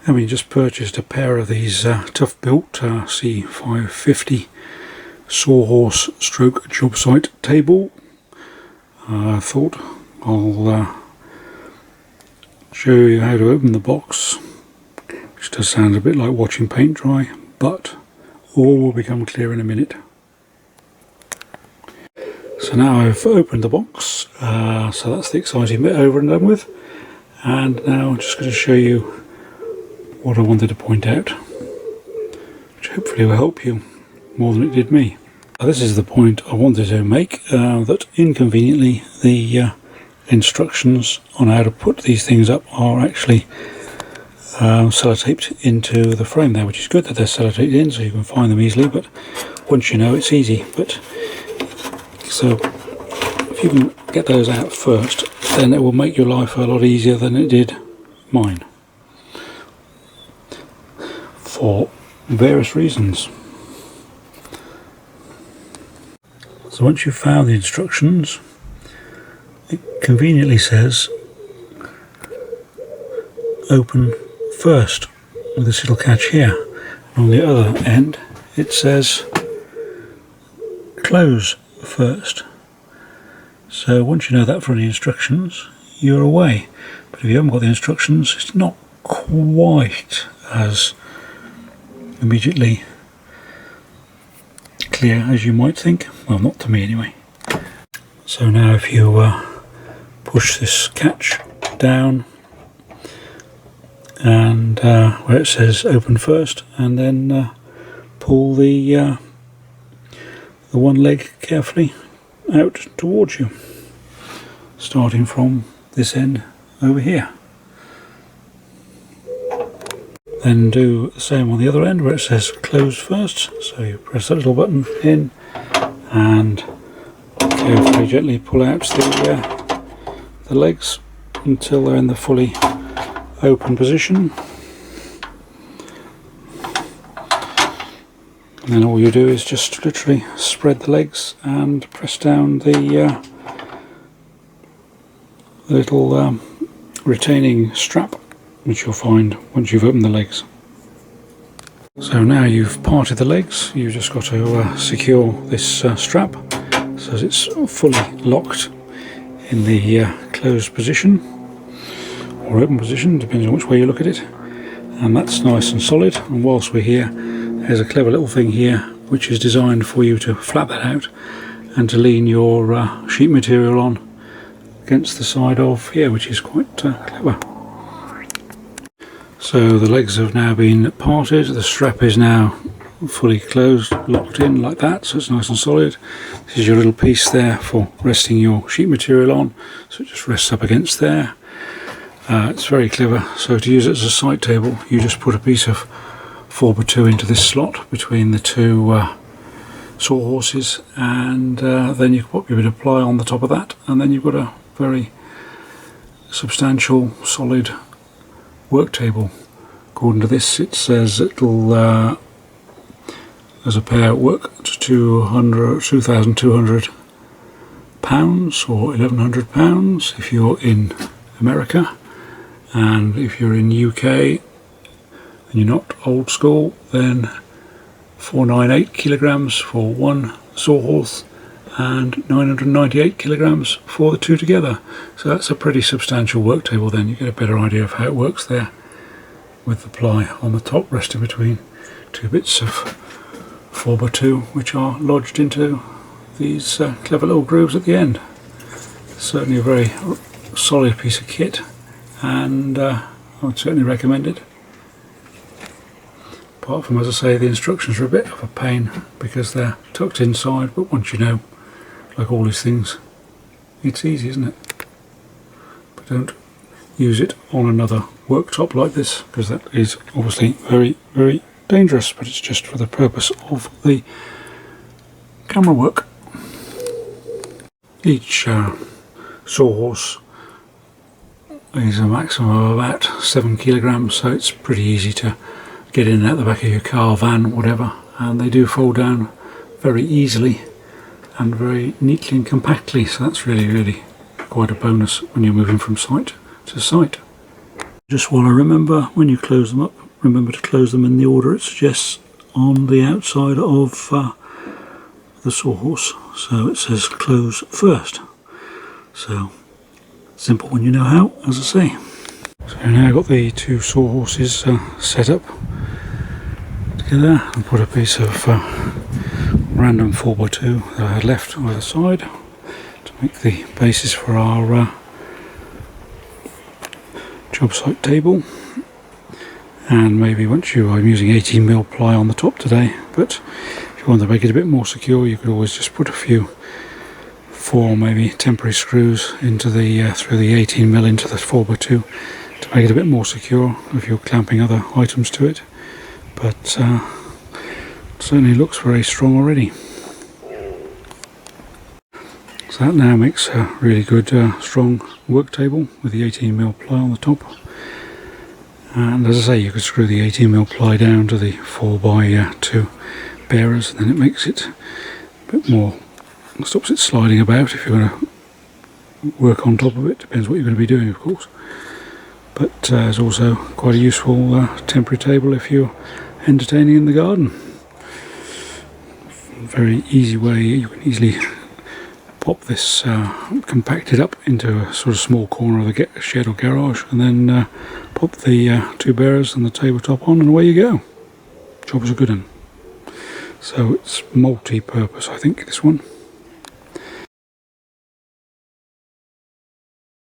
Having just purchased a pair of these Toughbuilt C550 Sawhorse stroke Jobsite table, I thought I'll show you how to open the box, which does sound a bit like watching paint dry, but all will become clear in a minute. So now I've opened the box, so that's the exciting bit over and done with, and now I'm just going to show you what I wanted to point out, which hopefully will help you more than it did me. This is the point I wanted to make, that inconveniently the instructions on how to put these things up are actually sellotaped into the frame there, which is good that they're sellotaped in so you can find them easily, but once you know it's easy. But so if you can get those out first, then it will make your life a lot easier than it did mine, for various reasons. So once you've found the instructions, it conveniently says open first with this little catch here, and on the other end it says close first. So once you know that from the instructions, you're away. But if you haven't got the instructions, it's not quite as immediately clear as you might think. Well, not to me anyway. So now if you push this catch down, and where it says open first, and then pull the one leg carefully out towards you, starting from this end over here. Then do the same on the other end where it says close first, so you press that little button in and carefully gently pull out the legs until they're in the fully open position, and then all you do is just literally spread the legs and press down the little retaining strap, which you'll find once you've opened the legs. So now you've parted the legs, you've just got to secure this strap so that it's fully locked in the closed position or open position, depending on which way you look at it, and that's nice and solid. And whilst we're here, there's a clever little thing here which is designed for you to flap that out and to lean your sheet material on against the side of here, which is quite clever. So the legs have now been parted, the strap is now fully closed, locked in like that, so it's nice and solid. This is your little piece there for resting your sheet material on, so it just rests up against there. It's very clever. So to use it as a side table, you just put a piece of 4x2 into this slot between the two sawhorses, and then you put your bit of ply on the top of that, and then you've got a very substantial, solid work table. According to this, it says it'll as a pair work to £2,200 or £1,100 if you're in America, and if you're in UK and you're not old school, then 498 kilograms for one sawhorse and 998 kilograms for the two together. So that's a pretty substantial work table. Then you get a better idea of how it works there, with the ply on the top resting between two bits of 4x2 which are lodged into these clever little grooves at the end. Certainly a very solid piece of kit, and I would certainly recommend it. Apart from, as I say, the instructions are a bit of a pain because they're tucked inside, but once you know, like all these things, it's easy, isn't it? But don't use it on another worktop like this, because that is obviously very, very dangerous, but it's just for the purpose of the camera work. Each sawhorse is a maximum of about 7 kilograms, so it's pretty easy to get in and out the back of your car, van, whatever, and they do fold down very easily and very neatly and compactly, so that's really, really quite a bonus when you're moving from site to site. Just while I remember, when you close them up, remember to close them in the order it suggests on the outside of the Sawhorse. So it says close first. So simple when you know how, as I say. So now I've got the two Sawhorses set up together, and put a piece of random 4x2 that I had left either side to make the basis for our Jobsite table. And maybe I'm using 18mm ply on the top today, but if you want to make it a bit more secure, you could always just put a few 4 maybe temporary screws into the through the 18mm into the 4x2 to make it a bit more secure if you're clamping other items to it. But certainly looks very strong already. So that now makes a really good strong work table with the 18mm ply on the top. And as I say, you could screw the 18mm ply down to the 4x2 bearers, and then it makes it a bit more, stops it sliding about if you're going to work on top of it. Depends what you're going to be doing, of course. But it's also quite a useful temporary table if you're entertaining in the garden. Very easy way, you can easily pop this, compact it up into a sort of small corner of the shed or garage, and then pop the two bearers and the tabletop on, and away you go. Job's a good one. So it's multi-purpose, I think, this one.